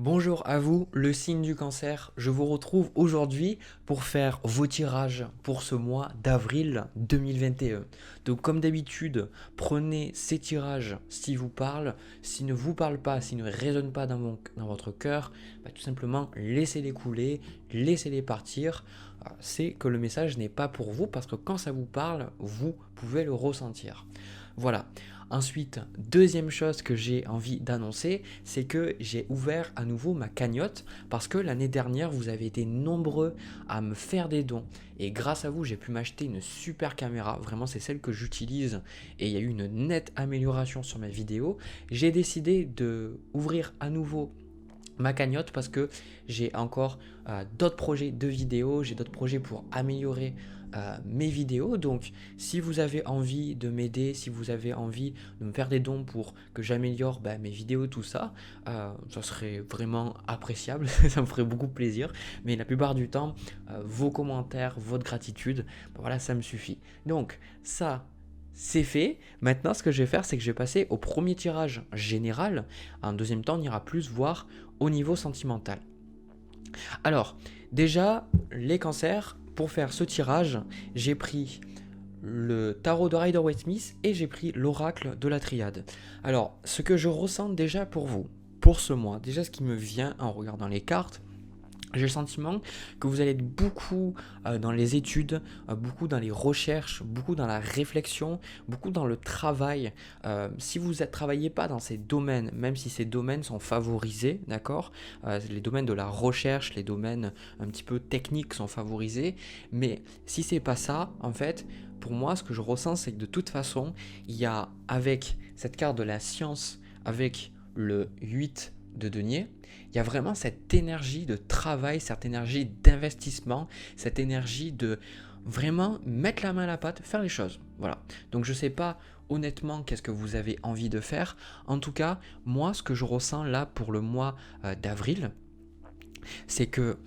Bonjour à vous, le signe du cancer. Je vous retrouve aujourd'hui pour faire vos tirages pour ce mois d'avril 2021. Donc comme d'habitude, prenez ces tirages s'ils vous parlent. S'ils ne vous parlent pas, s'ils ne résonnent pas dans votre cœur, tout simplement laissez-les couler, laissez-les partir. C'est que le message n'est pas pour vous parce que quand ça vous parle, vous pouvez le ressentir. Voilà. Ensuite, deuxième chose que j'ai envie d'annoncer, c'est que j'ai ouvert à nouveau ma cagnotte parce que l'année dernière, vous avez été nombreux à me faire des dons et grâce à vous, j'ai pu m'acheter une super caméra. Vraiment, c'est celle que j'utilise et il y a eu une nette amélioration sur mes vidéos. J'ai décidé de ouvrir à nouveau ma cagnotte parce que j'ai encore d'autres projets de vidéos, j'ai d'autres projets pour améliorer mes vidéos. Donc si vous avez envie de m'aider, si vous avez envie de me faire des dons pour que j'améliore mes vidéos, tout ça, ça serait vraiment appréciable, ça me ferait beaucoup plaisir. Mais la plupart du temps, vos commentaires, votre gratitude, voilà, ça me suffit. Donc ça, c'est fait. Maintenant, ce que je vais faire, c'est que je vais passer au premier tirage général. En deuxième temps, on ira plus voir au niveau sentimental. Alors, déjà, les cancers, pour faire ce tirage, j'ai pris le tarot de Rider-Waite-Smith et j'ai pris l'oracle de la triade. Alors, ce que je ressens déjà pour vous, pour ce mois, déjà ce qui me vient en regardant les cartes, j'ai le sentiment que vous allez être beaucoup dans les études, beaucoup dans les recherches, beaucoup dans la réflexion, beaucoup dans le travail. Si vous ne travaillez pas dans ces domaines, même si ces domaines sont favorisés, d'accord, les domaines de la recherche, les domaines un petit peu techniques sont favorisés, mais si c'est pas ça, en fait, pour moi, ce que je ressens, c'est que de toute façon, il y a avec cette carte de la science, avec le 8 de denier, il y a vraiment cette énergie de travail, cette énergie d'investissement, cette énergie de vraiment mettre la main à la pâte, faire les choses. Voilà. Donc je ne sais pas honnêtement qu'est-ce que vous avez envie de faire. En tout cas, moi, ce que je ressens là pour le mois d'avril, c'est que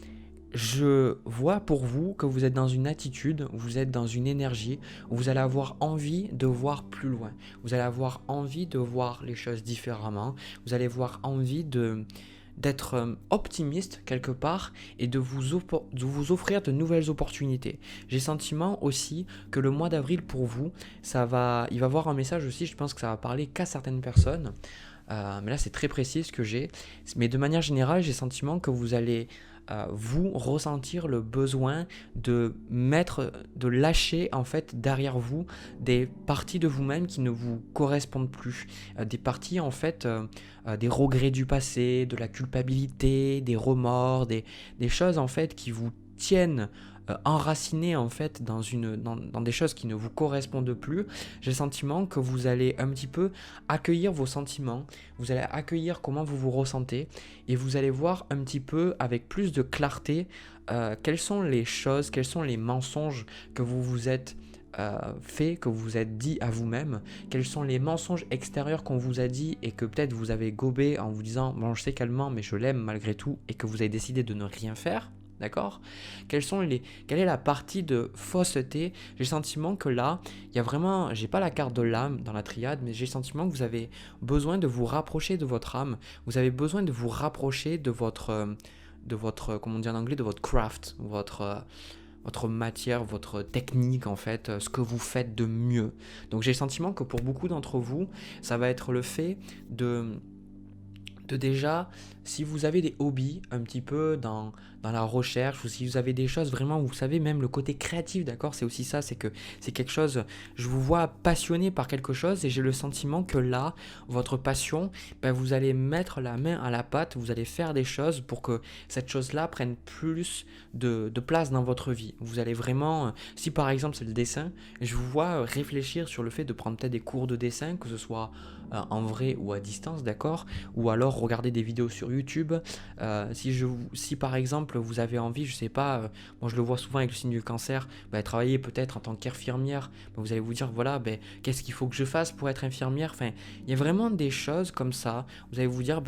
je vois pour vous que vous êtes dans une attitude, vous êtes dans une énergie, où vous allez avoir envie de voir plus loin. Vous allez avoir envie de voir les choses différemment. Vous allez avoir envie d'être optimiste quelque part et de vous offrir de nouvelles opportunités. J'ai le sentiment aussi que le mois d'avril pour vous, il va y avoir un message aussi, je pense que ça va parler qu'à certaines personnes. Mais là c'est très précis ce que j'ai. Mais de manière générale, j'ai le sentiment que vous allez vous ressentir le besoin de lâcher en fait derrière vous des parties de vous-même qui ne vous correspondent plus, des parties en fait, des regrets du passé, de la culpabilité, des remords, des choses en fait qui vous tiennent enraciné en fait dans des choses qui ne vous correspondent plus. J'ai le sentiment que vous allez un petit peu accueillir vos sentiments, vous allez accueillir comment vous vous ressentez et vous allez voir un petit peu avec plus de clarté quelles sont les choses, quels sont les mensonges que vous vous êtes fait, que vous vous êtes dit à vous-même, quels sont les mensonges extérieurs qu'on vous a dit et que peut-être vous avez gobé en vous disant bon je sais qu'elle ment mais je l'aime malgré tout et que vous avez décidé de ne rien faire. D'accord? Quelle est la partie de fausseté? J'ai le sentiment que là, il y a vraiment, j'ai pas la carte de l'âme dans la triade, mais j'ai le sentiment que vous avez besoin de vous rapprocher de votre âme. Vous avez besoin de vous rapprocher de votre, comment dire en anglais, de votre craft, votre matière, votre technique en fait, ce que vous faites de mieux. Donc j'ai le sentiment que pour beaucoup d'entre vous, ça va être le fait de déjà, si vous avez des hobbies un petit peu dans la recherche ou si vous avez des choses vraiment, vous savez, même le côté créatif, d'accord, c'est aussi ça, c'est que c'est quelque chose, je vous vois passionné par quelque chose et j'ai le sentiment que là, votre passion, vous allez mettre la main à la pâte, vous allez faire des choses pour que cette chose-là prenne plus de place dans votre vie. Vous allez vraiment, si par exemple c'est le dessin, je vous vois réfléchir sur le fait de prendre peut-être des cours de dessin, que ce soit en vrai ou à distance, d'accord, ou alors regarder des vidéos sur YouTube. Si par exemple vous avez envie, je sais pas, moi je le vois souvent avec le signe du cancer, travailler peut-être en tant qu'infirmière, vous allez vous dire voilà, qu'est-ce qu'il faut que je fasse pour être infirmière. Enfin, il y a vraiment des choses comme ça. Vous allez vous dire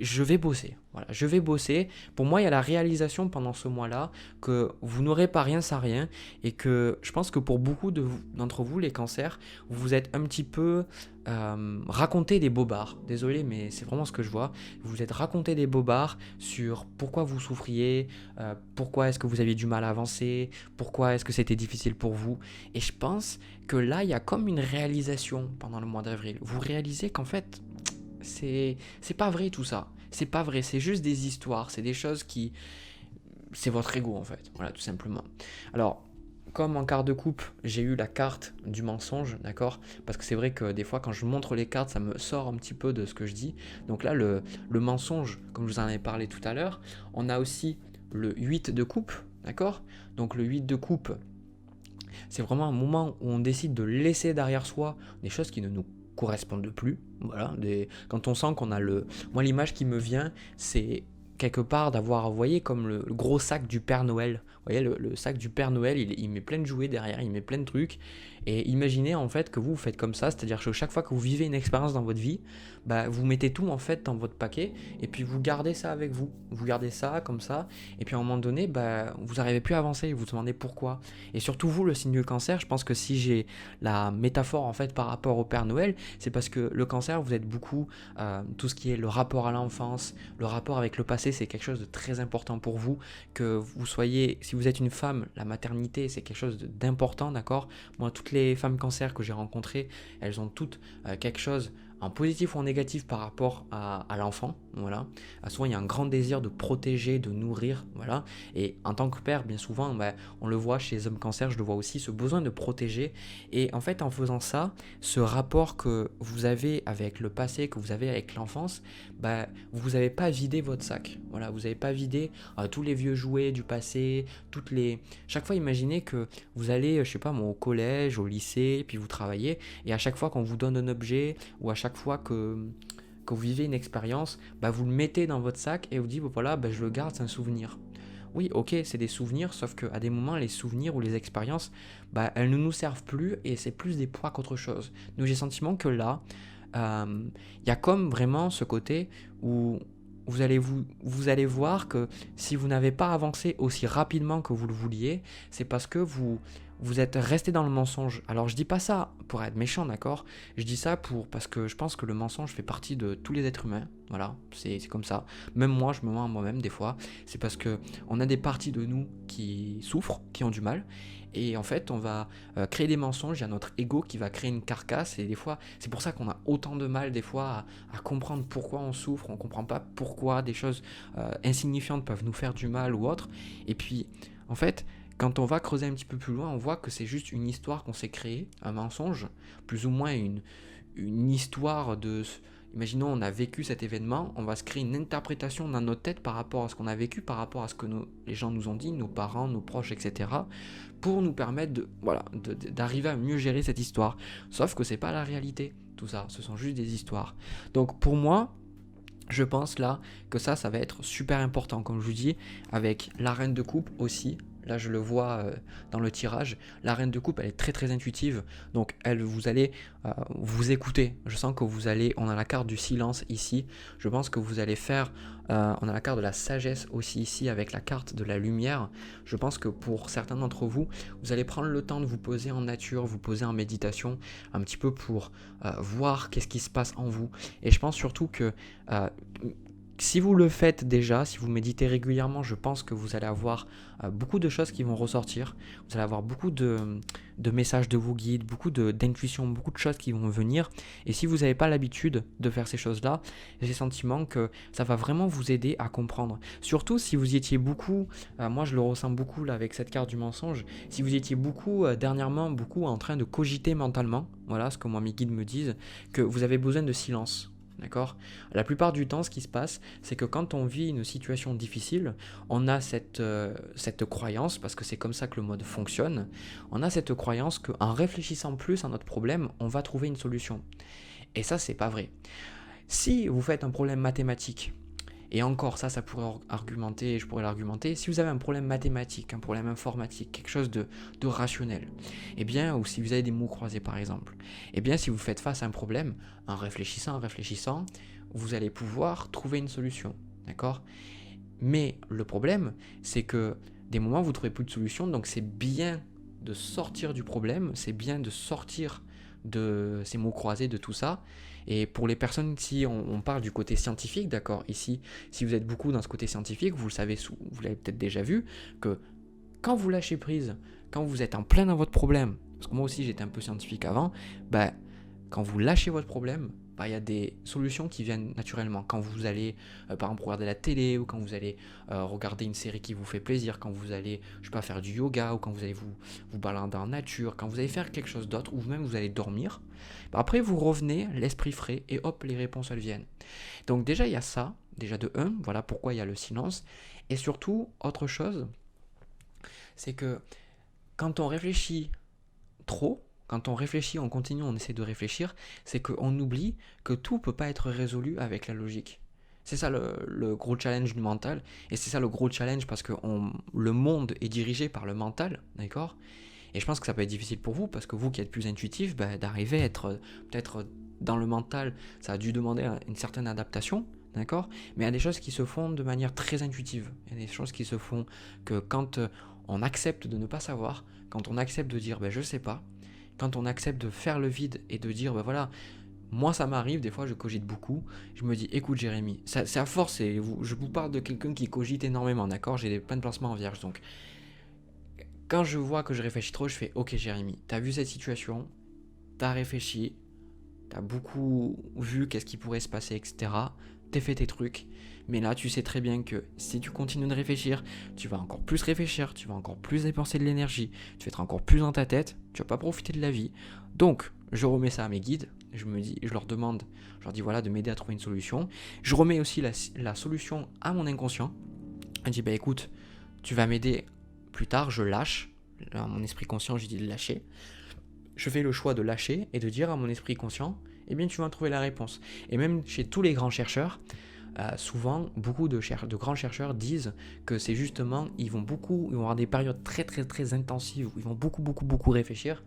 je vais bosser. Voilà, je vais bosser. Pour moi, il y a la réalisation pendant ce mois-là que vous n'aurez pas rien sans rien et que je pense que pour beaucoup d'entre vous, les cancers, vous êtes un petit peu raconté des bobards. Désolé, mais c'est vraiment ce que je vois. Vous êtes raconté des bobards sur pourquoi vous souffriez, pourquoi est-ce que vous aviez du mal à avancer, pourquoi est-ce que c'était difficile pour vous. Et je pense que là, il y a comme une réalisation pendant le mois d'avril. Vous réalisez qu'en fait, c'est pas vrai tout ça. C'est pas vrai, c'est juste des histoires, c'est des choses qui... C'est votre ego en fait, voilà, tout simplement. Alors, comme en carte de coupe, j'ai eu la carte du mensonge, d'accord? Parce que c'est vrai que des fois, quand je montre les cartes, ça me sort un petit peu de ce que je dis. Donc là, le mensonge, comme je vous en avais parlé tout à l'heure, on a aussi le 8 de coupe, d'accord? Donc le 8 de coupe, c'est vraiment un moment où on décide de laisser derrière soi des choses qui ne nous correspondent plus. Voilà, quand on sent qu'on a le... Moi, l'image qui me vient, c'est quelque part d'avoir, vous voyez, comme le gros sac du Père Noël. Vous voyez, le sac du Père Noël, il met plein de jouets derrière, il met plein de trucs. Et imaginez en fait que vous faites comme ça, c'est-à-dire que chaque fois que vous vivez une expérience dans votre vie, bah, vous mettez tout en fait dans votre paquet et puis vous gardez ça avec vous. Vous gardez ça comme ça et puis à un moment donné, bah, vous n'arrivez plus à avancer, vous vous demandez pourquoi. Et surtout vous, le signe du cancer, je pense que si j'ai la métaphore en fait par rapport au Père Noël, c'est parce que le cancer, vous êtes beaucoup, tout ce qui est le rapport à l'enfance, le rapport avec le passé, c'est quelque chose de très important pour vous. Que vous soyez, si vous êtes une femme, la maternité, c'est quelque chose d'important, d'accord? Moi, toutes les femmes cancer que j'ai rencontrées, elles ont toutes quelque chose en positif ou en négatif par rapport à l'enfant, voilà. Souvent, il y a un grand désir de protéger, de nourrir, voilà. Et en tant que père, bien souvent, bah, on le voit chez les hommes cancer, je le vois aussi, ce besoin de protéger. Et en fait, en faisant ça, ce rapport que vous avez avec le passé, que vous avez avec l'enfance, bah, vous n'avez pas vidé votre sac. Voilà, vous n'avez pas vidé tous les vieux jouets du passé, toutes les... Chaque fois, imaginez que vous allez, je sais pas, moi, au collège, au lycée, puis vous travaillez, et à chaque fois qu'on vous donne un objet, ou à chaque fois que vous vivez une expérience, bah, vous le mettez dans votre sac et vous dites, bah, voilà, bah, je le garde, c'est un souvenir. Oui, ok, c'est des souvenirs, sauf qu'à des moments, les souvenirs ou les expériences, bah, elles ne nous servent plus et c'est plus des poids qu'autre chose. Donc j'ai le sentiment que là, il y a comme vraiment ce côté où vous allez voir que si vous n'avez pas avancé aussi rapidement que vous le vouliez, c'est parce que vous êtes resté dans le mensonge. Alors je dis pas ça pour être méchant, d'accord? Je dis ça parce que je pense que le mensonge fait partie de tous les êtres humains. Voilà, c'est comme ça. Même moi, je me mens à moi-même des fois. C'est parce que on a des parties de nous qui souffrent, qui ont du mal. Et en fait, on va créer des mensonges, il y a notre ego qui va créer une carcasse, et des fois, c'est pour ça qu'on a autant de mal des fois à comprendre pourquoi on souffre, on ne comprend pas pourquoi des choses insignifiantes peuvent nous faire du mal ou autre. Et puis, en fait, quand on va creuser un petit peu plus loin, on voit que c'est juste une histoire qu'on s'est créée, un mensonge, plus ou moins une histoire de... Imaginons, on a vécu cet événement, on va se créer une interprétation dans notre tête par rapport à ce qu'on a vécu, par rapport à ce que les gens nous ont dit, nos parents, nos proches, etc., pour nous permettre d'arriver à mieux gérer cette histoire. Sauf que c'est pas la réalité, tout ça, ce sont juste des histoires. Donc pour moi, je pense là que ça va être super important, comme je vous dis, avec la reine de coupe aussi. Là, je le vois dans le tirage. La reine de coupe, elle est très très intuitive. Donc, vous allez vous écouter. Je sens que vous allez... On a la carte du silence ici. Je pense que vous allez faire... on a la carte de la sagesse aussi ici avec la carte de la lumière. Je pense que pour certains d'entre vous, vous allez prendre le temps de vous poser en nature, vous poser en méditation, un petit peu pour voir qu'est-ce qui se passe en vous. Et je pense surtout que... si vous le faites déjà, si vous méditez régulièrement, je pense que vous allez avoir beaucoup de choses qui vont ressortir. Vous allez avoir beaucoup de messages de vos guides, beaucoup d'intuitions, beaucoup de choses qui vont venir. Et si vous n'avez pas l'habitude de faire ces choses-là, j'ai le sentiment que ça va vraiment vous aider à comprendre. Surtout si vous y étiez beaucoup, moi je le ressens beaucoup là avec cette carte du mensonge, si vous étiez beaucoup dernièrement, beaucoup en train de cogiter mentalement, voilà ce que moi mes guides me disent, que vous avez besoin de silence. D'accord ? La plupart du temps, ce qui se passe, c'est que quand on vit une situation difficile, on a cette croyance, parce que c'est comme ça que le mode fonctionne, on a cette croyance qu'en réfléchissant plus à notre problème, on va trouver une solution. Et ça, c'est pas vrai. Si vous faites un problème mathématique, et encore ça pourrait argumenter, je pourrais l'argumenter, si vous avez un problème mathématique, un problème informatique, quelque chose de rationnel, eh bien, ou si vous avez des mots croisés par exemple, eh bien si vous faites face à un problème, en réfléchissant, vous allez pouvoir trouver une solution, d'accord? Mais le problème, c'est que des moments, vous ne trouvez plus de solution, donc c'est bien de sortir du problème, c'est bien de sortir de ces mots croisés, de tout ça. Et pour les personnes, si on parle du côté scientifique, d'accord, ici, si vous êtes beaucoup dans ce côté scientifique, vous le savez, vous l'avez peut-être déjà vu, que quand vous lâchez prise, quand vous êtes en plein dans votre problème, parce que moi aussi j'étais un peu scientifique avant, bah, quand vous lâchez votre problème, bah, y a des solutions qui viennent naturellement. Quand vous allez, par exemple, regarder la télé, ou quand vous allez regarder une série qui vous fait plaisir, quand vous allez, je sais pas, faire du yoga, ou quand vous allez vous balader en nature, quand vous allez faire quelque chose d'autre, ou même vous allez dormir, bah, après vous revenez, l'esprit frais, et hop, les réponses elles viennent. Donc déjà il y a ça, déjà de 1, voilà pourquoi il y a le silence, et surtout, autre chose, c'est que quand on réfléchit trop, quand on réfléchit, on continue, on essaie de réfléchir, c'est qu'on oublie que tout ne peut pas être résolu avec la logique. C'est ça le gros challenge du mental, et c'est ça le gros challenge parce que le monde est dirigé par le mental, d'accord? Et je pense que ça peut être difficile pour vous, parce que vous qui êtes plus intuitif, bah, d'arriver à être peut-être dans le mental, ça a dû demander une certaine adaptation, d'accord? Mais il y a des choses qui se font de manière très intuitive. Il y a des choses qui se font que quand on accepte de ne pas savoir, quand on accepte de dire bah, je sais pas, quand on accepte de faire le vide et de dire bah voilà, moi ça m'arrive, des fois je cogite beaucoup, je me dis écoute Jérémy, c'est à force, je vous parle de quelqu'un qui cogite énormément, d'accord? J'ai plein de placements en vierge, donc quand je vois que je réfléchis trop, je fais ok Jérémy, t'as vu cette situation, t'as réfléchi, t'as beaucoup vu qu'est-ce qui pourrait se passer, etc. T'as fait tes trucs, mais là tu sais très bien que si tu continues de réfléchir, tu vas encore plus réfléchir, tu vas encore plus dépenser de l'énergie, tu vas être encore plus dans ta tête, tu vas pas profiter de la vie. Donc je remets ça à mes guides, je leur demande, je leur dis voilà de m'aider à trouver une solution. Je remets aussi la solution à mon inconscient. Je dis bah écoute, tu vas m'aider plus tard, je lâche. À mon esprit conscient, je dis de lâcher. Je fais le choix de lâcher et de dire à mon esprit conscient, eh bien tu vas trouver la réponse. Et même chez tous les grands chercheurs, souvent beaucoup de grands chercheurs disent que c'est justement, ils vont avoir des périodes très très très intensives où ils vont beaucoup réfléchir,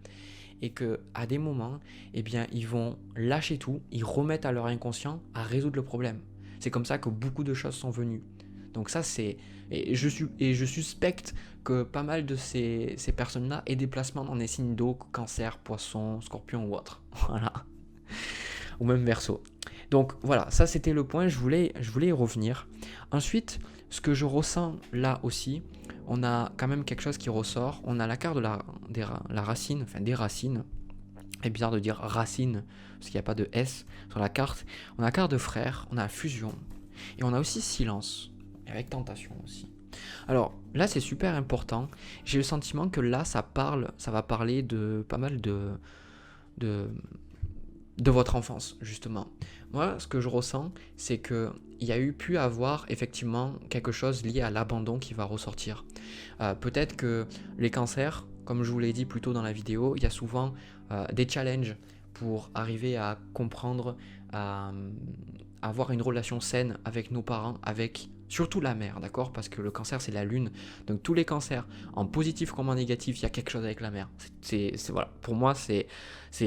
et que à des moments, eh bien ils vont lâcher tout, ils remettent à leur inconscient à résoudre le problème. C'est comme ça que beaucoup de choses sont venues. Donc ça c'est... Et je suspecte que pas mal de ces personnes-là aient des placements dans des signes d'eau, cancer, poisson, scorpion ou autre. Voilà. Ou même verso. Donc voilà, ça c'était le point, je voulais y revenir. Ensuite, ce que je ressens là aussi, on a quand même quelque chose qui ressort. On a la carte de la racine, enfin des racines. C'est bizarre de dire racine, parce qu'il n'y a pas de S sur la carte. On a la carte de frère, on a fusion, et on a aussi silence, avec tentation aussi. Alors là c'est super important, j'ai le sentiment que là ça va parler de pas mal de votre enfance justement. Moi ce que je ressens c'est qu'il y a pu avoir effectivement quelque chose lié à l'abandon qui va ressortir. Peut-être que les cancers, comme je vous l'ai dit plus tôt dans la vidéo, il y a souvent des challenges pour arriver à comprendre, à avoir une relation saine avec nos parents, avec surtout la mère, d'accord? Parce que le cancer, c'est la lune. Donc tous les cancers, en positif comme en négatif, il y a quelque chose avec la mère. Voilà. Pour moi, c'est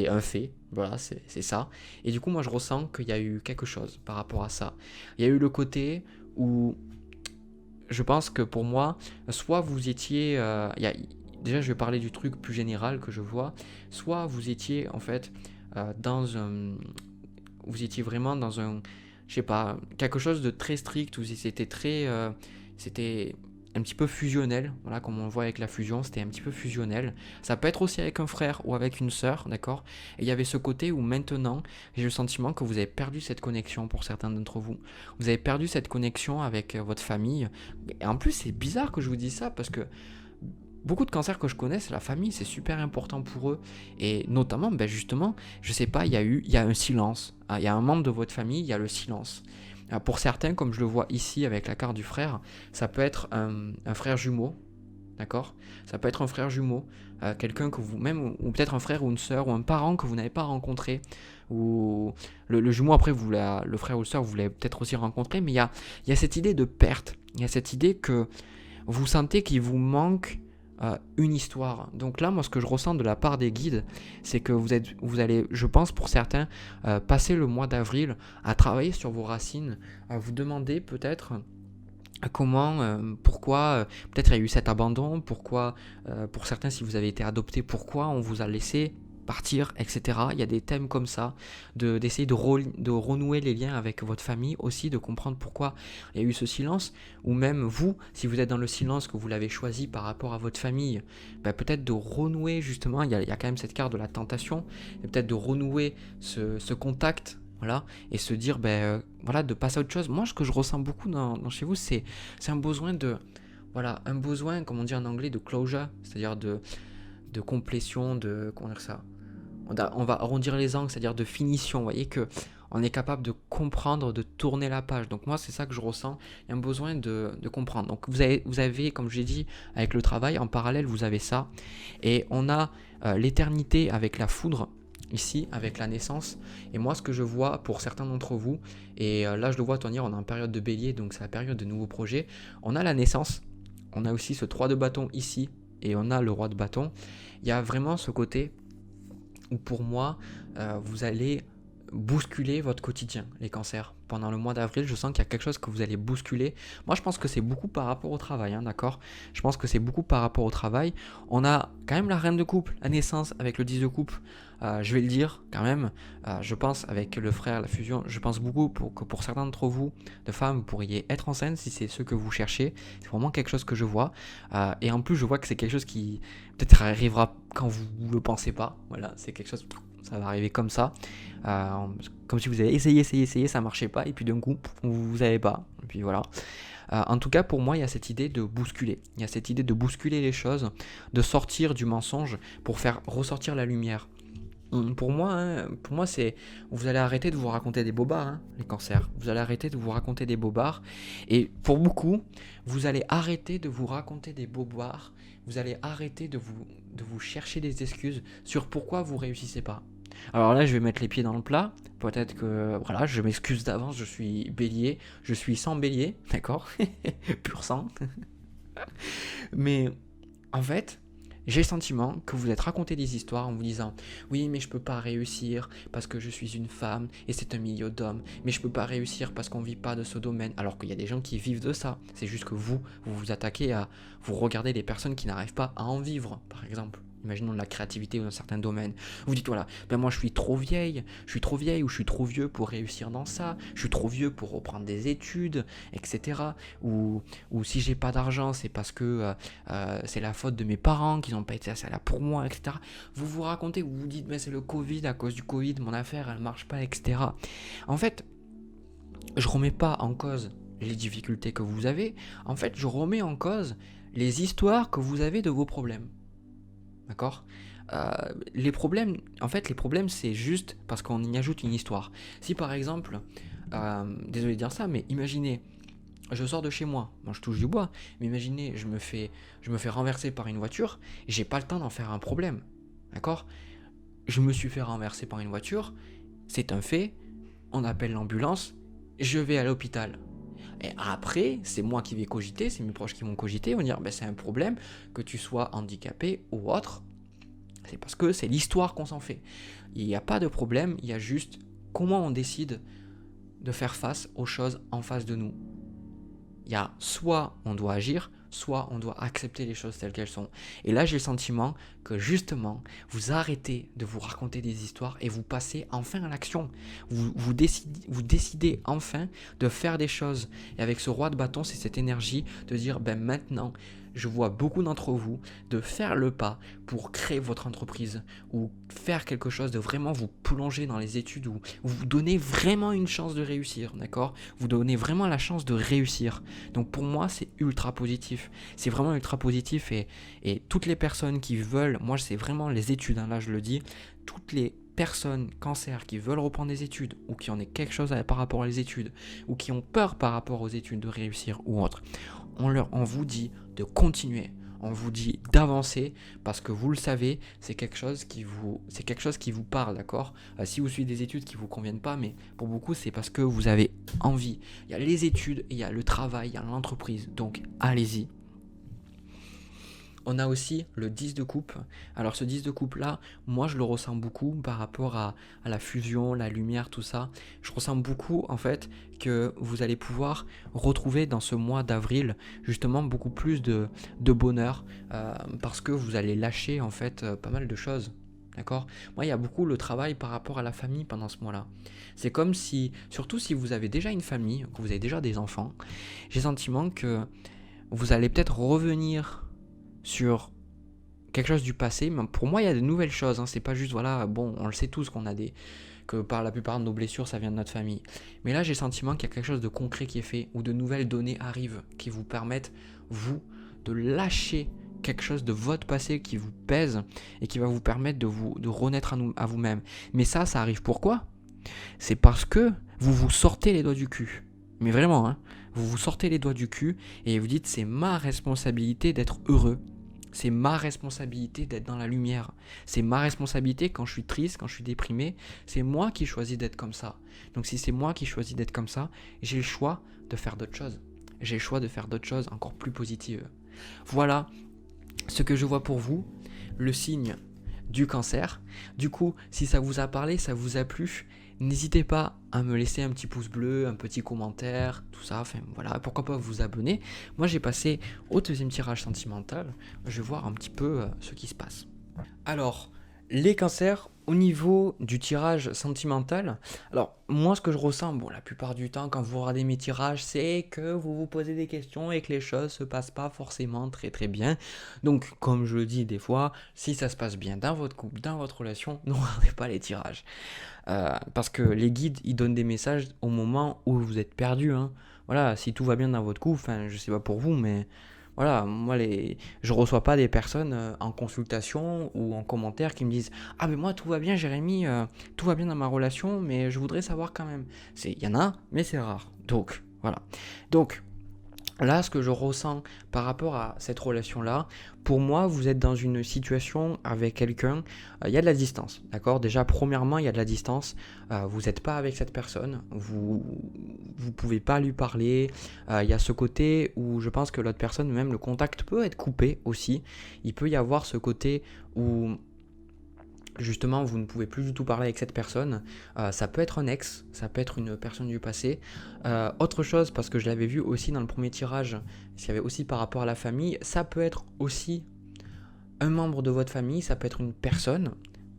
un fait. Voilà, c'est ça. Et du coup, moi, je ressens qu'il y a eu quelque chose par rapport à ça. Il y a eu le côté où je pense que pour moi, soit vous étiez... déjà, je vais parler du truc plus général que je vois. Soit vous étiez, en fait, vous étiez vraiment dans un... je sais pas, quelque chose de très strict, où c'était c'était un petit peu fusionnel, voilà, comme on le voit avec la fusion, c'était un petit peu fusionnel. Ça peut être aussi avec un frère ou avec une sœur, d'accord? Et il y avait ce côté où maintenant, j'ai le sentiment que vous avez perdu cette connexion pour certains d'entre vous. Vous avez perdu cette connexion avec votre famille. Et en plus, c'est bizarre que je vous dise ça, parce que beaucoup de cancers que je connais, c'est la famille, c'est super important pour eux. Et notamment, ben justement, je sais pas, il y a un silence. Il y a un membre de votre famille, il y a le silence. Pour certains, comme je le vois ici avec la carte du frère, ça peut être un frère jumeau, d'accord? Ça peut être un frère jumeau, quelqu'un que vous, même, ou peut-être un frère ou une sœur, ou un parent que vous n'avez pas rencontré, ou le jumeau, après, le frère ou la sœur, vous l'avez peut-être aussi rencontré, mais il y a cette idée de perte, il y a cette idée que vous sentez qu'il vous manque une histoire. Donc là, moi, ce que je ressens de la part des guides, c'est que vous allez, je pense, pour certains, passer le mois d'avril à travailler sur vos racines, à vous demander peut-être comment, pourquoi, peut-être il y a eu cet abandon, pourquoi, pour certains, si vous avez été adopté, pourquoi on vous a laissé partir, etc. Il y a des thèmes comme ça, d'essayer de renouer les liens avec votre famille, aussi de comprendre pourquoi il y a eu ce silence, ou même vous, si vous êtes dans le silence, que vous l'avez choisi par rapport à votre famille, peut-être de renouer justement, il y a quand même cette carte de la tentation, et peut-être de renouer ce contact, voilà, et se dire, voilà, de passer à autre chose. Moi, ce que je ressens beaucoup dans chez vous, c'est un besoin voilà, un besoin, comme on dit en anglais, de closure, c'est-à-dire de complétion, comment dire ça, on va arrondir les angles, c'est-à-dire de finition. Vous voyez que on est capable de comprendre, de tourner la page. Donc moi, c'est ça que je ressens. Il y a un besoin de comprendre. Donc vous avez, comme j'ai dit, avec le travail, en parallèle, vous avez ça. Et on a l'éternité avec la foudre, ici, avec la naissance. Et moi, ce que je vois pour certains d'entre vous, et là, je le vois tenir, on est en période de bélier, donc c'est la période de nouveaux projets. On a la naissance. On a aussi ce 3 de bâton ici. Et on a le roi de bâton. Il y a vraiment ce côté où pour moi, vous allez bousculer votre quotidien, les cancers. Pendant le mois d'avril, je sens qu'il y a quelque chose que vous allez bousculer. Moi, je pense que c'est beaucoup par rapport au travail, hein, d'accord? Je pense que c'est beaucoup par rapport au travail. On a quand même la reine de coupe, la naissance avec le 10 de coupe. Je vais le dire quand même. Je pense avec le frère, la fusion, je pense beaucoup que pour certains d'entre vous, de femmes, vous pourriez être enceinte si c'est ce que vous cherchez. C'est vraiment quelque chose que je vois. Et en plus, je vois que c'est quelque chose qui peut-être arrivera quand vous ne le pensez pas. Voilà, c'est quelque chose, ça va arriver comme ça. Comme si vous avez essayé, ça marchait pas, et puis d'un coup, vous n'avez pas. Et puis voilà. En tout cas, pour moi, il y a cette idée de bousculer. Il y a cette idée de bousculer les choses, de sortir du mensonge pour faire ressortir la lumière. Pour moi, c'est vous allez arrêter de vous raconter des bobards, hein, les cancers. Vous allez arrêter de vous raconter des bobards. Et pour beaucoup, vous allez arrêter de vous raconter des bobards. Vous allez arrêter de vous chercher des excuses sur pourquoi vous réussissez pas. Alors là, je vais mettre les pieds dans le plat. Peut-être que, voilà, je m'excuse d'avance, je suis bélier. Je suis sans bélier, d'accord? Pur sang. Mais en fait, j'ai le sentiment que vous êtes raconté des histoires en vous disant oui, mais je peux pas réussir parce que je suis une femme et c'est un milieu d'hommes, mais je peux pas réussir parce qu'on vit pas de ce domaine, alors qu'il y a des gens qui vivent de ça. C'est juste que vous vous attaquez à vous regarder les personnes qui n'arrivent pas à en vivre, par exemple. Imaginons de la créativité ou dans certains domaines. Vous dites voilà, moi je suis trop vieille ou je suis trop vieux pour réussir dans ça, je suis trop vieux pour reprendre des études, etc. Ou si j'ai pas d'argent, c'est parce que c'est la faute de mes parents qui n'ont pas été assez là pour moi, etc. Vous vous racontez, vous vous dites mais c'est le Covid, à cause du Covid, mon affaire elle marche pas, etc. En fait, je remets pas en cause les difficultés que vous avez, en fait je remets en cause les histoires que vous avez de vos problèmes. D'accord? Les problèmes, c'est juste parce qu'on y ajoute une histoire. Si par exemple, désolé de dire ça, mais imaginez, je sors de chez moi, je touche du bois, mais imaginez, je me fais renverser par une voiture, j'ai pas le temps d'en faire un problème. D'accord? Je me suis fait renverser par une voiture, c'est un fait, on appelle l'ambulance, je vais à l'hôpital. Et après, c'est moi qui vais cogiter, c'est mes proches qui vont cogiter, ils vont dire c'est un problème que tu sois handicapé ou autre. C'est parce que c'est l'histoire qu'on s'en fait. Il n'y a pas de problème, il y a juste comment on décide de faire face aux choses en face de nous. Il y a soit on doit agir, soit on doit accepter les choses telles qu'elles sont. Et là, j'ai le sentiment que justement, vous arrêtez de vous raconter des histoires et vous passez enfin à l'action. Vous décidez enfin de faire des choses. Et avec ce roi de bâton, c'est cette énergie de dire, maintenant, je vois beaucoup d'entre vous de faire le pas pour créer votre entreprise ou faire quelque chose de vraiment vous plonger dans les études ou vous donner vraiment une chance de réussir, d'accord? Vous donnez vraiment la chance de réussir. Donc pour moi, c'est ultra positif. C'est vraiment ultra positif et toutes les personnes qui veulent, moi c'est vraiment les études, hein, là je le dis, toutes les personnes cancer qui veulent reprendre des études ou qui en aient quelque chose par rapport aux études ou qui ont peur par rapport aux études de réussir ou autre, on vous dit de continuer, on vous dit d'avancer parce que vous le savez, c'est quelque chose qui vous parle, d'accord? Si vous suivez des études qui vous conviennent pas, mais pour beaucoup c'est parce que vous avez envie. Il y a les études, il y a le travail, il y a l'entreprise, donc allez-y. On a aussi le 10 de coupe. Alors ce 10 de coupe là, moi je le ressens beaucoup par rapport à la fusion, la lumière, tout ça. Je ressens beaucoup en fait que vous allez pouvoir retrouver dans ce mois d'avril justement beaucoup plus de bonheur parce que vous allez lâcher en fait pas mal de choses. D'accord? Moi, il y a beaucoup le travail par rapport à la famille pendant ce mois-là. C'est comme si, surtout si vous avez déjà une famille, que vous avez déjà des enfants, j'ai le sentiment que vous allez peut-être revenir sur quelque chose du passé, mais pour moi il y a de nouvelles choses, hein. C'est pas juste voilà, bon, on le sait tous que par la plupart de nos blessures ça vient de notre famille. Mais là j'ai le sentiment qu'il y a quelque chose de concret qui est fait, ou de nouvelles données arrivent qui vous permettent, vous, de lâcher quelque chose de votre passé qui vous pèse et qui va vous permettre de renaître à vous-même. Mais ça arrive pourquoi? C'est parce que vous vous sortez les doigts du cul. Mais vraiment, hein, vous vous sortez les doigts du cul et vous dites c'est ma responsabilité d'être heureux. C'est ma responsabilité d'être dans la lumière. C'est ma responsabilité quand je suis triste, quand je suis déprimé. C'est moi qui choisis d'être comme ça. Donc si c'est moi qui choisis d'être comme ça, j'ai le choix de faire d'autres choses. J'ai le choix de faire d'autres choses encore plus positives. Voilà ce que je vois pour vous, le signe du cancer. Du coup, si ça vous a parlé, ça vous a plu, n'hésitez pas à me laisser un petit pouce bleu, un petit commentaire, tout ça, enfin voilà, pourquoi pas vous abonner. Moi j'ai passé au deuxième tirage sentimental, je vais voir un petit peu ce qui se passe. Alors, les cancers, au niveau du tirage sentimental, alors moi ce que je ressens, bon la plupart du temps quand vous regardez mes tirages, c'est que vous vous posez des questions et que les choses se passent pas forcément très très bien. Donc comme je le dis des fois, si ça se passe bien dans votre couple, dans votre relation, ne regardez pas les tirages. Parce que les guides, ils donnent des messages au moment où vous êtes perdu, hein. Voilà, si tout va bien dans votre couple, enfin je sais pas pour vous, mais voilà, moi je reçois pas des personnes en consultation ou en commentaire qui me disent ah mais moi tout va bien Jérémy, tout va bien dans ma relation, mais je voudrais savoir quand même. Il y en a, mais c'est rare. Donc voilà. Donc là, ce que je ressens par rapport à cette relation-là, pour moi, vous êtes dans une situation avec quelqu'un, il y a de la distance, d'accord? Déjà, premièrement, il y a de la distance, vous n'êtes pas avec cette personne, vous pouvez pas lui parler, il y a ce côté où je pense que l'autre personne, même le contact peut être coupé aussi, il peut y avoir ce côté où justement vous ne pouvez plus du tout parler avec cette personne. Ça peut être un ex, ça peut être une personne du passé. Autre chose, parce que je l'avais vu aussi dans le premier tirage, s'il y avait aussi par rapport à la famille, ça peut être aussi un membre de votre famille, ça peut être une personne,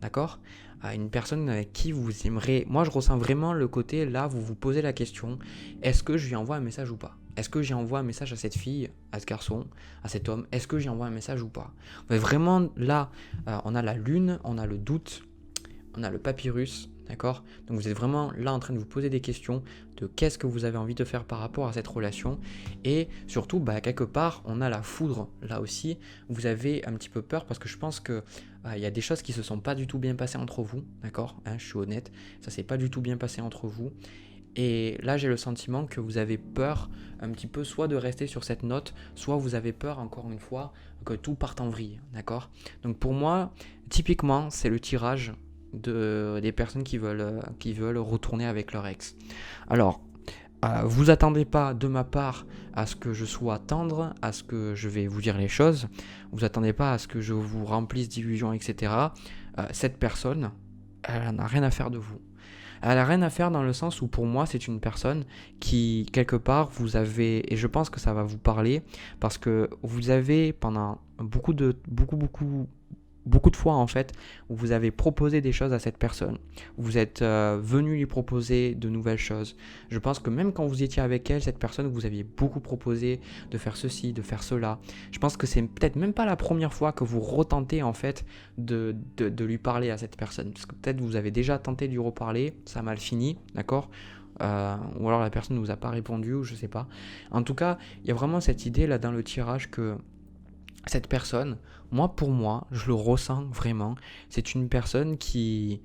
d'accord? Une personne avec qui vous aimeriez. Moi je ressens vraiment le côté là, vous vous posez la question, est-ce que je lui envoie un message ou pas? Est-ce que j'y envoie un message à cette fille, à ce garçon, à cet homme? Est-ce que j'y envoie un message ou pas? Mais vraiment là, on a la lune, on a le doute, on a le papyrus, d'accord? Donc vous êtes vraiment là en train de vous poser des questions de qu'est-ce que vous avez envie de faire par rapport à cette relation. Et surtout, quelque part, on a la foudre là aussi. Vous avez un petit peu peur parce que je pense que il y a des choses qui se sont pas du tout bien passées entre vous, d'accord? Je suis honnête, ça s'est pas du tout bien passé entre vous. Et là, j'ai le sentiment que vous avez peur un petit peu soit de rester sur cette note, soit vous avez peur, encore une fois, que tout parte en vrille, d'accord? Donc pour moi, typiquement, c'est le tirage des personnes qui veulent retourner avec leur ex. Alors, vous attendez pas de ma part à ce que je sois tendre, à ce que je vais vous dire les choses. Vous attendez pas à ce que je vous remplisse d'illusions, etc. Cette personne, elle n'a rien à faire de vous. Elle n'a rien à faire dans le sens où pour moi c'est une personne qui quelque part vous avez, et je pense que ça va vous parler parce que vous avez pendant beaucoup de fois en fait où vous avez proposé des choses à cette personne, vous êtes venu lui proposer de nouvelles choses. Je pense que même quand vous étiez avec elle, cette personne vous aviez beaucoup proposé de faire ceci, de faire cela. Je pense que c'est peut-être même pas la première fois que vous retentez en fait de lui parler à cette personne, parce que peut-être vous avez déjà tenté de lui reparler, ça a mal fini, d'accord? Ou alors la personne ne vous a pas répondu, ou je sais pas. En tout cas, il y a vraiment cette idée là dans le tirage que cette personne, pour moi, je le ressens vraiment. C'est une personne qui...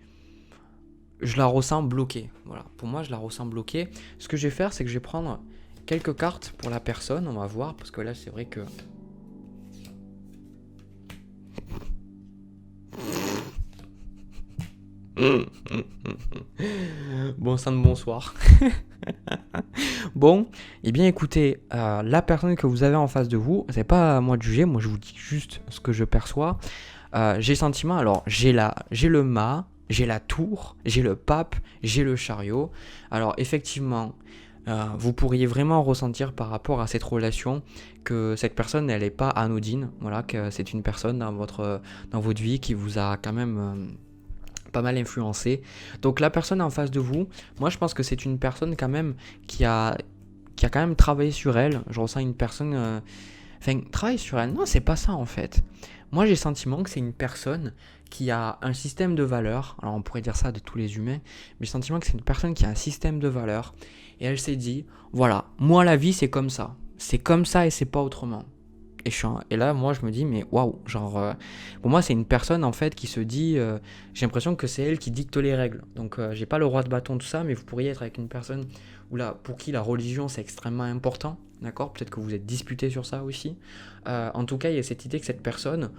Je la ressens bloquée. Voilà, pour moi, je la ressens bloquée. Ce que je vais faire, c'est que je vais prendre quelques cartes pour la personne. On va voir, parce que là, c'est vrai que... Bon sang de bonsoir. Bon, eh bien écoutez, la personne que vous avez en face de vous, c'est pas à moi de juger, moi je vous dis juste ce que je perçois. J'ai le sentiment, alors j'ai le mât, j'ai la tour, j'ai le pape, j'ai le chariot. Alors effectivement, vous pourriez vraiment ressentir par rapport à cette relation que cette personne, elle n'est pas anodine. Voilà, que c'est une personne dans votre vie qui vous a quand même pas mal influencé. Donc la personne en face de vous, moi je pense que c'est une personne quand même qui a quand même travaillé sur elle. Je ressens une personne... Enfin, travailler sur elle, non, c'est pas ça en fait. Moi j'ai le sentiment que c'est une personne qui a un système de valeurs. Alors on pourrait dire ça de tous les humains, mais j'ai le sentiment que c'est une personne qui a un système de valeurs. Et elle s'est dit, voilà, moi la vie c'est comme ça. C'est comme ça et c'est pas autrement. Et là, moi, je me dis, mais waouh, genre, pour moi, c'est une personne en fait qui se dit, j'ai l'impression que c'est elle qui dicte les règles. Donc, j'ai pas le roi de bâton, tout ça, mais vous pourriez être avec une personne pour qui la religion c'est extrêmement important, d'accord? Peut-être que vous êtes disputé sur ça aussi. En tout cas, il y a cette idée que cette personne,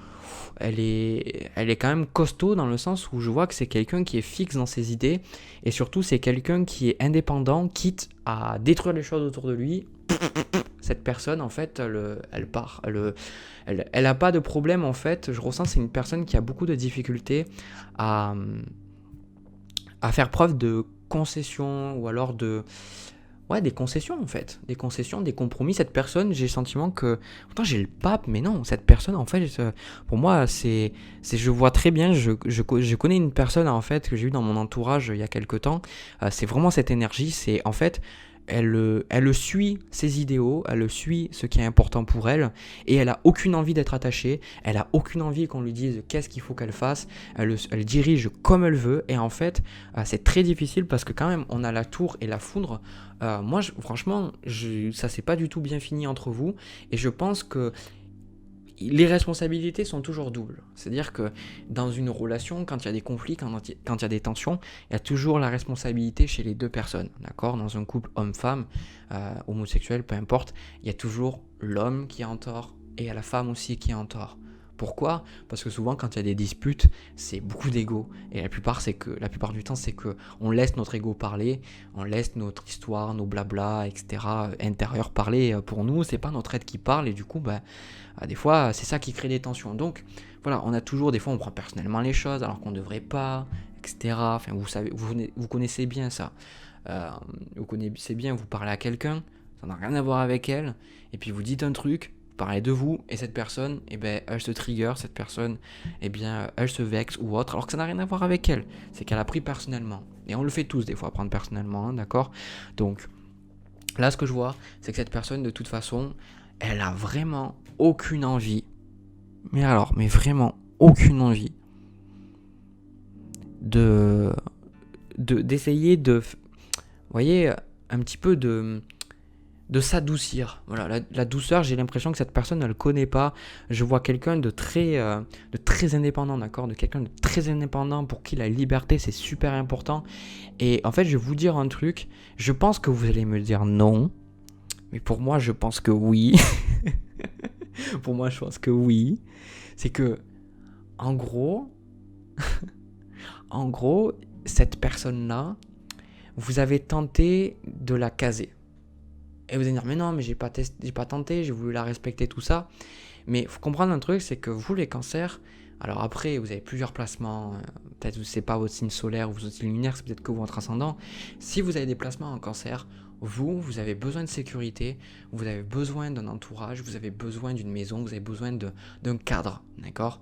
elle est quand même costaud dans le sens où je vois que c'est quelqu'un qui est fixe dans ses idées et surtout, c'est quelqu'un qui est indépendant, quitte à détruire les choses autour de lui. Cette personne, en fait, elle part. Elle a pas de problème, en fait. Je ressens que c'est une personne qui a beaucoup de difficultés à, à faire preuve de concession ou alors de... Ouais, des concessions, en fait. Des concessions, des compromis. Cette personne, j'ai le sentiment que... Pourtant, j'ai le pape, mais non. Cette personne, en fait, pour moi, je vois très bien. Je connais une personne, en fait, que j'ai eue dans mon entourage il y a quelque temps. C'est vraiment cette énergie. C'est, en fait... Elle suit ses idéaux, elle suit ce qui est important pour elle, et elle a aucune envie d'être attachée, elle a aucune envie qu'on lui dise qu'est-ce qu'il faut qu'elle fasse, elle dirige comme elle veut, et en fait, c'est très difficile parce que quand même, on a la tour et la foudre. Moi, franchement, ça s'est pas du tout bien fini entre vous, et je pense que les responsabilités sont toujours doubles. C'est-à-dire que dans une relation, quand il y a des conflits, quand il y a des tensions, il y a toujours la responsabilité chez les deux personnes. D'accord ? Dans un couple homme-femme, homosexuel, peu importe, il y a toujours l'homme qui est en tort et la femme aussi qui est en tort. Pourquoi ? Parce que souvent, quand il y a des disputes, c'est beaucoup d'ego. Et la plupart du temps, c'est que on laisse notre ego parler, on laisse notre histoire, nos blabla, etc. intérieur parler pour nous. C'est pas notre être qui parle et du coup, des fois, c'est ça qui crée des tensions. Donc, voilà, on a toujours, des fois, on prend personnellement les choses alors qu'on ne devrait pas, etc. Enfin, vous savez, vous connaissez bien ça. Vous connaissez bien, vous parlez à quelqu'un, ça n'a rien à voir avec elle, et puis vous dites un truc. Parler de vous et cette personne, elle se trigger, cette personne, elle se vexe ou autre, alors que ça n'a rien à voir avec elle. C'est qu'elle a pris personnellement. Et on le fait tous des fois, prendre personnellement, hein, d'accord ? Donc, là, ce que je vois, c'est que cette personne, de toute façon, elle a vraiment aucune envie, mais vraiment aucune envie d'essayer de, vous voyez, un petit peu de s'adoucir. Voilà, la douceur, j'ai l'impression que cette personne ne le connaît pas. Je vois quelqu'un de très indépendant, d'accord ? De quelqu'un de très indépendant pour qui la liberté, c'est super important. Et en fait, je vais vous dire un truc. Je pense que vous allez me dire non. Mais pour moi, je pense que oui. Pour moi, je pense que oui. C'est que, en gros, cette personne-là, vous avez tenté de la caser. Et vous allez dire, mais non, mais j'ai pas tenté, j'ai voulu la respecter, tout ça. Mais il faut comprendre un truc, c'est que vous, les cancers, alors après, vous avez plusieurs placements, peut-être que c'est pas votre signe solaire ou votre signe lunaire, c'est peut-être que votre ascendant. Si vous avez des placements en cancer, vous avez besoin de sécurité, vous avez besoin d'un entourage, vous avez besoin d'une maison, vous avez besoin d'un cadre, d'accord ?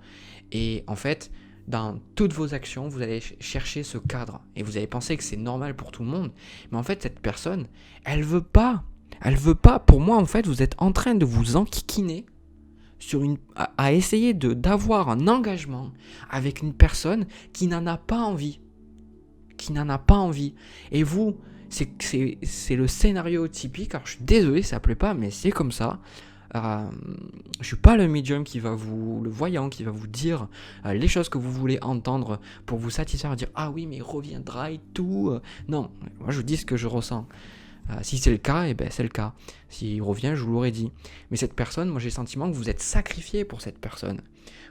Et en fait, dans toutes vos actions, vous allez chercher ce cadre. Et vous allez penser que c'est normal pour tout le monde. Mais en fait, cette personne, elle veut pas. Elle veut pas. Pour moi, en fait, vous êtes en train de vous enquiquiner à essayer d'avoir un engagement avec une personne qui n'en a pas envie. Qui n'en a pas envie. Et vous, c'est le scénario typique. Alors, je suis désolé, ça plaît pas, mais c'est comme ça. Je suis pas le médium le voyant qui va vous dire les choses que vous voulez entendre pour vous satisfaire, dire ah oui mais il reviendra et tout. Non, moi je vous dis ce que je ressens. Si c'est le cas, eh ben c'est le cas. S'il revient, je vous l'aurais dit. Mais cette personne, moi j'ai le sentiment que vous êtes sacrifié pour cette personne.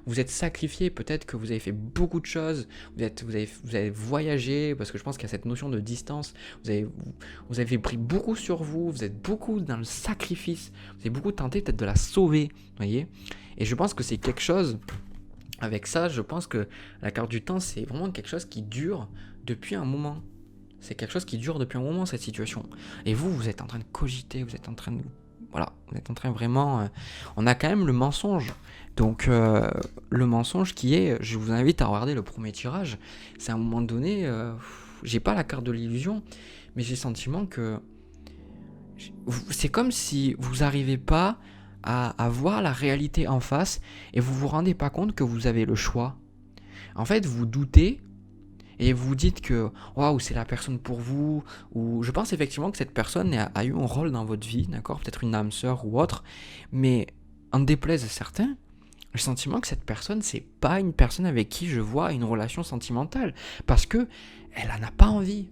Vous êtes sacrifié, peut-être que vous avez fait beaucoup de choses, vous avez voyagé, parce que je pense qu'il y a cette notion de distance, vous avez pris beaucoup sur vous, vous êtes beaucoup dans le sacrifice, vous avez beaucoup tenté peut-être de la sauver, vous voyez. Et je pense que c'est quelque chose, avec ça, je pense que la carte du temps, c'est vraiment quelque chose qui dure depuis un moment. C'est quelque chose qui dure depuis un moment, cette situation. Et vous êtes en train de cogiter, vous êtes en train de... Voilà, vous êtes en train vraiment... on a quand même le mensonge. Donc, le mensonge qui est... Je vous invite à regarder le premier tirage. C'est à un moment donné... j'ai pas la carte de l'illusion, mais j'ai le sentiment que... C'est comme si vous n'arrivez pas à voir la réalité en face et vous vous rendez pas compte que vous avez le choix. En fait, vous doutez... Et vous dites que waouh, c'est la personne pour vous, ou je pense effectivement que cette personne a eu un rôle dans votre vie, d'accord, peut-être une âme sœur ou autre, mais en déplaise à certains, j'ai le sentiment que cette personne, c'est pas une personne avec qui je vois une relation sentimentale, parce que elle en a pas envie.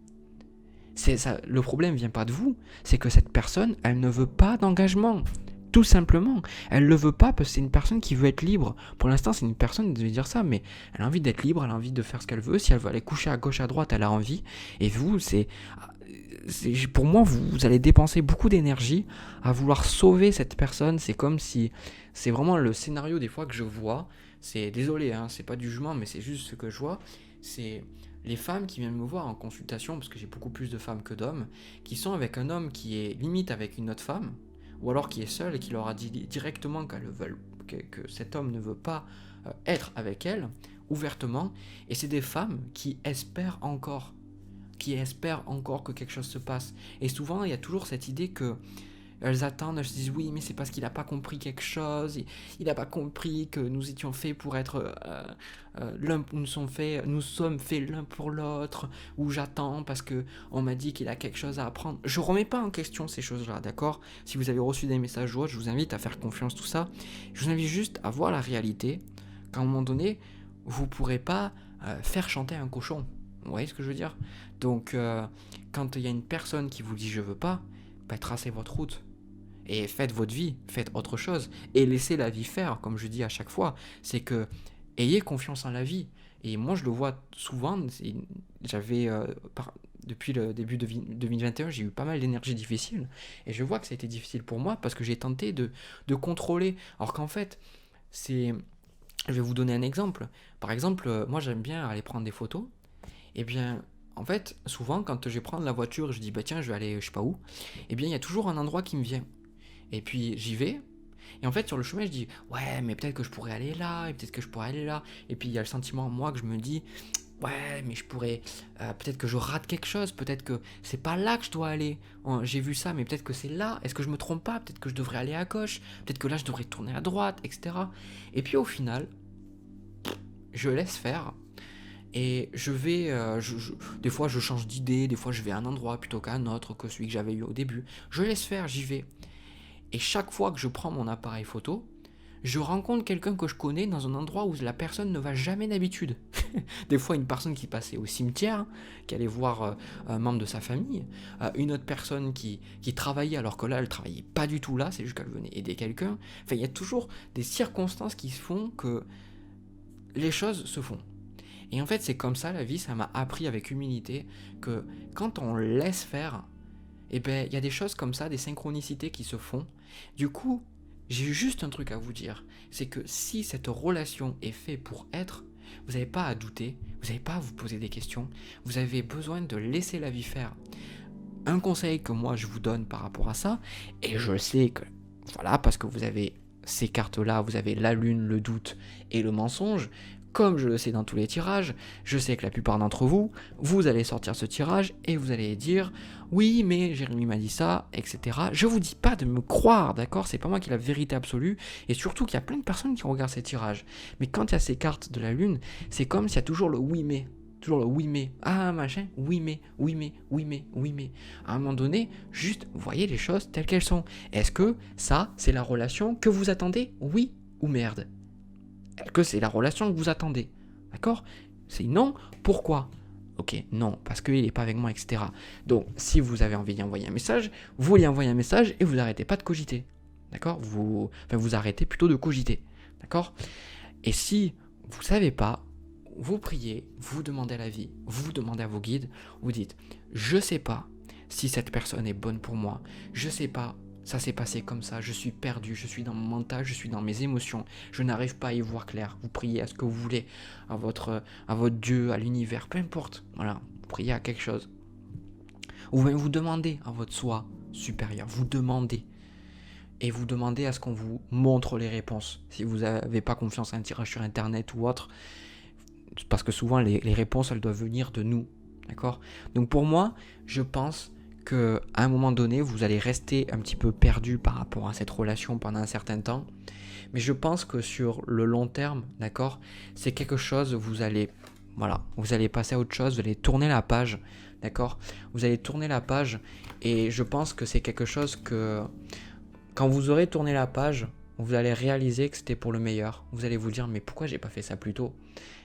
C'est ça, le problème vient pas de vous, c'est que cette personne, elle ne veut pas d'engagement. Tout simplement, elle le veut pas parce que c'est une personne qui veut être libre. Pour l'instant, c'est une personne, je vais dire ça, mais elle a envie d'être libre, elle a envie de faire ce qu'elle veut. Si elle veut aller coucher à gauche, à droite, elle a envie. Et vous, pour moi, vous allez dépenser beaucoup d'énergie à vouloir sauver cette personne. C'est comme si, c'est vraiment le scénario des fois que je vois. C'est désolé, hein, c'est pas du jugement, mais c'est juste ce que je vois. C'est les femmes qui viennent me voir en consultation, parce que j'ai beaucoup plus de femmes que d'hommes, qui sont avec un homme qui est limite avec une autre femme, ou alors qui est seule et qui leur a dit directement que cet homme ne veut pas être avec elle, ouvertement, et c'est des femmes qui espèrent encore que quelque chose se passe. Et souvent, il y a toujours cette idée que elles attendent, elles se disent oui, mais c'est parce qu'il n'a pas compris quelque chose, il n'a pas compris que nous étions faits pour être nous sommes faits l'un pour l'autre, ou j'attends parce que on m'a dit qu'il a quelque chose à apprendre. Je remets pas en question ces choses-là, d'accord? Si vous avez reçu des messages ou autre, je vous invite à faire confiance, tout ça. Je vous invite juste à voir la réalité, qu'à un moment donné, vous pourrez pas faire chanter un cochon. Vous voyez ce que je veux dire? Donc, quand il y a une personne qui vous dit je veux pas, tracez votre route. Et faites votre vie, faites autre chose. Et laissez la vie faire, comme je dis à chaque fois. C'est que, ayez confiance en la vie. Et moi, je le vois souvent. Depuis le début de 2021, j'ai eu pas mal d'énergie difficile. Et je vois que ça a été difficile pour moi parce que j'ai tenté de contrôler. Alors qu'en fait, je vais vous donner un exemple. Par exemple, moi, j'aime bien aller prendre des photos. Eh bien, en fait, souvent, quand je vais prendre la voiture, je dis, tiens, je vais aller je sais pas où. Eh bien, il y a toujours un endroit qui me vient. Et puis j'y vais, et en fait sur le chemin je dis ouais mais peut-être que je pourrais aller là, et peut-être que je pourrais aller là, et puis il y a le sentiment en moi que je me dis ouais mais je pourrais, peut-être que je rate quelque chose, peut-être que c'est pas là que je dois aller, j'ai vu ça mais peut-être que c'est là, est-ce que je me trompe pas, peut-être que je devrais aller à gauche, peut-être que là je devrais tourner à droite, etc. Et puis au final, je laisse faire. Et je vais, des fois je change d'idée, des fois je vais à un endroit plutôt qu'à un autre que celui que j'avais eu au début. Je laisse faire, j'y vais. Et chaque fois que je prends mon appareil photo, je rencontre quelqu'un que je connais dans un endroit où la personne ne va jamais d'habitude. Des fois, une personne qui passait au cimetière, qui allait voir un membre de sa famille, une autre personne qui travaillait alors que là, elle travaillait pas du tout là, c'est juste qu'elle venait aider quelqu'un. Enfin, il y a toujours des circonstances qui font que les choses se font. Et en fait, c'est comme ça la vie, ça m'a appris avec humilité que quand on laisse faire, et il y a des choses comme ça, des synchronicités qui se font. Du coup, j'ai juste un truc à vous dire, c'est que si cette relation est faite pour être, vous n'avez pas à douter, vous n'avez pas à vous poser des questions, vous avez besoin de laisser la vie faire. Un conseil que moi je vous donne par rapport à ça, et je sais que, voilà, parce que vous avez ces cartes-là, vous avez la lune, le doute et le mensonge, comme je le sais dans tous les tirages, je sais que la plupart d'entre vous, vous allez sortir ce tirage et vous allez dire « Oui, mais Jérémy m'a dit ça, etc. » Je vous dis pas de me croire, d'accord? C'est pas moi qui ai la vérité absolue. Et surtout qu'il y a plein de personnes qui regardent ces tirages. Mais quand il y a ces cartes de la lune, c'est comme s'il y a toujours le « oui, mais ». Toujours le « oui, mais ». Ah, machin, oui, mais, oui, mais, oui, mais, oui, mais. À un moment donné, juste voyez les choses telles qu'elles sont. Est-ce que ça, c'est la relation que vous attendez? Oui ou merde? Est-ce que c'est la relation que vous attendez? D'accord? C'est non, pourquoi? Ok, non, parce qu'il n'est pas avec moi, etc. Donc, si vous avez envie d'y envoyer un message, vous lui envoyez un message et vous n'arrêtez pas de cogiter. D'accord, vous arrêtez plutôt de cogiter. D'accord. Et si vous ne savez pas, vous priez, vous demandez à la vie, vous demandez à vos guides, vous dites, je ne sais pas si cette personne est bonne pour moi, je ne sais pas, ça s'est passé comme ça, je suis perdu, je suis dans mon mental, je suis dans mes émotions, je n'arrive pas à y voir clair. Vous priez à ce que vous voulez, à votre Dieu, à l'univers, peu importe, voilà, vous priez à quelque chose. Ou même vous demandez à votre soi supérieur, vous demandez. Et vous demandez à ce qu'on vous montre les réponses. Si vous n'avez pas confiance à un tirage sur internet ou autre, parce que souvent les réponses elles doivent venir de nous. D'accord. Donc pour moi, je pense qu'à un moment donné, vous allez rester un petit peu perdu par rapport à cette relation pendant un certain temps. Mais je pense que sur le long terme, d'accord, c'est quelque chose, vous allez passer à autre chose, vous allez tourner la page, d'accord. Vous allez tourner la page et je pense que c'est quelque chose que quand vous aurez tourné la page, vous allez réaliser que c'était pour le meilleur. Vous allez vous dire, mais pourquoi j'ai pas fait ça plus tôt ?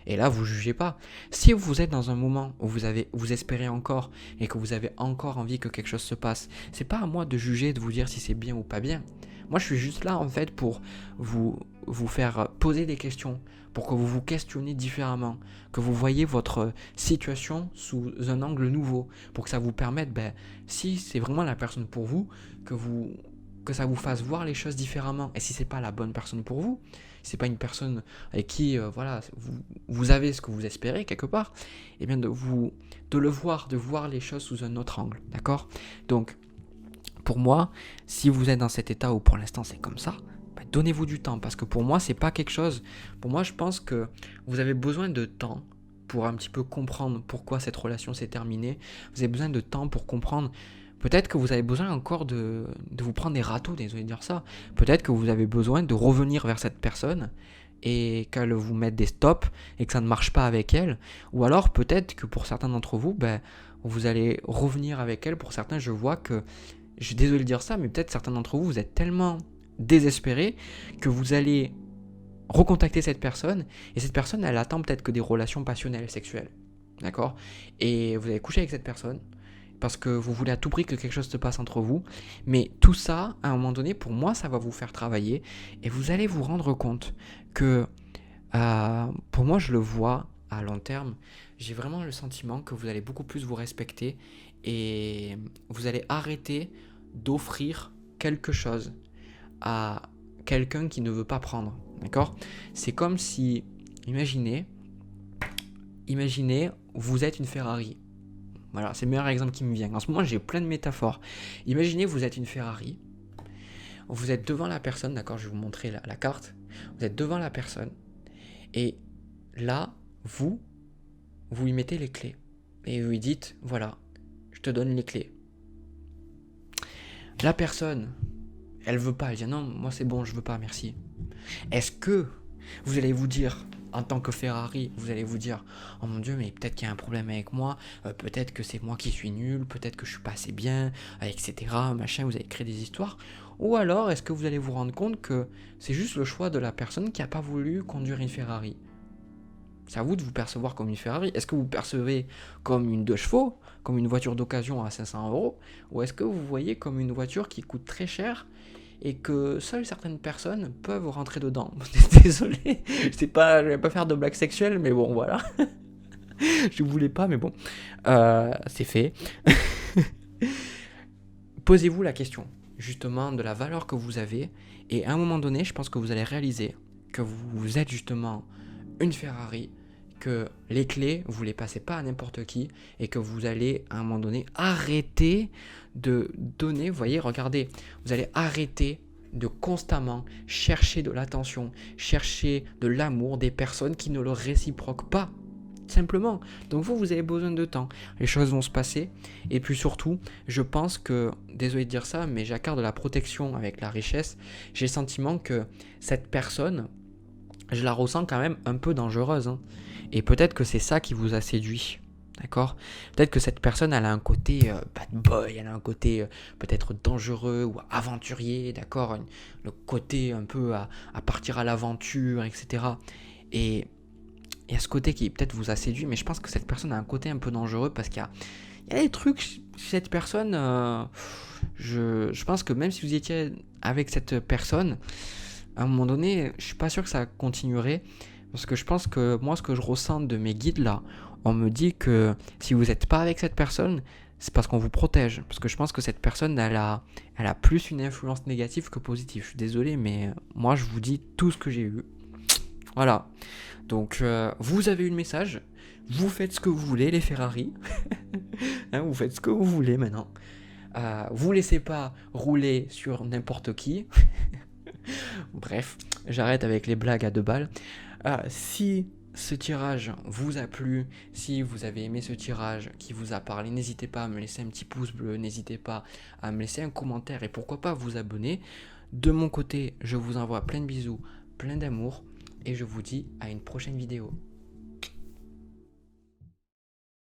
Et là, vous jugez pas. Si vous êtes dans un moment où vous espérez encore et que vous avez encore envie que quelque chose se passe, c'est pas à moi de juger, de vous dire si c'est bien ou pas bien. Moi, je suis juste là en fait pour vous faire poser des questions, pour que vous vous questionnez différemment, que vous voyez votre situation sous un angle nouveau, pour que ça vous permette, si c'est vraiment la personne pour vous, que ça vous fasse voir les choses différemment. Et si c'est pas la bonne personne pour vous, si c'est pas une personne avec qui vous avez ce que vous espérez quelque part, et bien de voir les choses sous un autre angle, d'accord. Donc pour moi, si vous êtes dans cet état où pour l'instant c'est comme ça, donnez-vous du temps, parce que pour moi c'est pas quelque chose. Pour moi, je pense que vous avez besoin de temps pour un petit peu comprendre pourquoi cette relation s'est terminée. Vous avez besoin de temps pour comprendre. Peut-être que vous avez besoin encore de vous prendre des râteaux, désolé de dire ça. Peut-être que vous avez besoin de revenir vers cette personne et qu'elle vous mette des stops et que ça ne marche pas avec elle. Ou alors peut-être que pour certains d'entre vous, vous allez revenir avec elle. Pour certains, je vois que, je suis désolé de dire ça, mais peut-être certains d'entre vous, vous êtes tellement désespérés que vous allez recontacter cette personne et cette personne, elle attend peut-être que des relations passionnelles, sexuelles. D'accord ? Et vous allez coucher avec cette personne parce que vous voulez à tout prix que quelque chose se passe entre vous. Mais tout ça, à un moment donné, pour moi, ça va vous faire travailler. Et vous allez vous rendre compte que, pour moi, je le vois à long terme, j'ai vraiment le sentiment que vous allez beaucoup plus vous respecter et vous allez arrêter d'offrir quelque chose à quelqu'un qui ne veut pas prendre. D'accord ? C'est comme si, imaginez, vous êtes une Ferrari. Voilà, c'est le meilleur exemple qui me vient. En ce moment, j'ai plein de métaphores. Imaginez, vous êtes une Ferrari. Vous êtes devant la personne, d'accord, je vais vous montrer la carte. Vous êtes devant la personne. Et là, vous lui mettez les clés. Et vous lui dites, voilà, je te donne les clés. La personne, elle veut pas. Elle dit, non, moi c'est bon, je veux pas, merci. Est-ce que vous allez vous dire, en tant que Ferrari, vous allez vous dire, oh mon Dieu, mais peut-être qu'il y a un problème avec moi, peut-être que c'est moi qui suis nul, peut-être que je suis pas assez bien, etc. Machin, vous allez créer des histoires. Ou alors, est-ce que vous allez vous rendre compte que c'est juste le choix de la personne qui n'a pas voulu conduire une Ferrari ? C'est à vous de vous percevoir comme une Ferrari. Est-ce que vous percevez comme une 2 chevaux, comme une voiture d'occasion à 500 €, ou est-ce que vous voyez comme une voiture qui coûte très cher et que seules certaines personnes peuvent rentrer dedans ? Désolé, je vais pas faire de blagues sexuelles, mais bon, voilà. Je voulais pas, mais bon, c'est fait. Posez-vous la question, justement, de la valeur que vous avez, et à un moment donné, je pense que vous allez réaliser que vous êtes justement une Ferrari, que les clés, vous les passez pas à n'importe qui, et que vous allez, à un moment donné, arrêter de donner, vous voyez, regardez, vous allez arrêter de constamment chercher de l'attention, chercher de l'amour des personnes qui ne le réciproquent pas, simplement. Donc vous avez besoin de temps, les choses vont se passer, et puis surtout, je pense que, désolé de dire ça, mais j'accorde de la protection avec la richesse, j'ai le sentiment que cette personne, je la ressens quand même un peu dangereuse, hein. Et peut-être que c'est ça qui vous a séduit, d'accord ? Peut-être que cette personne, elle a un côté bad boy, elle a un côté peut-être dangereux ou aventurier, d'accord ? Le côté un peu à partir à l'aventure, etc. Et il y a ce côté qui peut-être vous a séduit, mais je pense que cette personne a un côté un peu dangereux parce qu'il y a des trucs chez cette personne. Je pense que même si vous étiez avec cette personne, à un moment donné, je suis pas sûr que ça continuerait. Parce que je pense que moi, ce que je ressens de mes guides là, on me dit que si vous n'êtes pas avec cette personne, c'est parce qu'on vous protège. Parce que je pense que cette personne, elle a plus une influence négative que positive. Je suis désolé, mais moi, je vous dis tout ce que j'ai eu. Voilà. Donc, vous avez eu le message. Vous faites ce que vous voulez, les Ferrari. Hein, vous faites ce que vous voulez maintenant. Vous laissez pas rouler sur n'importe qui. Bref, j'arrête avec les blagues à 2 balles. Si ce tirage vous a plu, si vous avez aimé ce tirage qui vous a parlé, n'hésitez pas à me laisser un petit pouce bleu, n'hésitez pas à me laisser un commentaire et pourquoi pas vous abonner. De mon côté, je vous envoie plein de bisous, plein d'amour et je vous dis à une prochaine vidéo.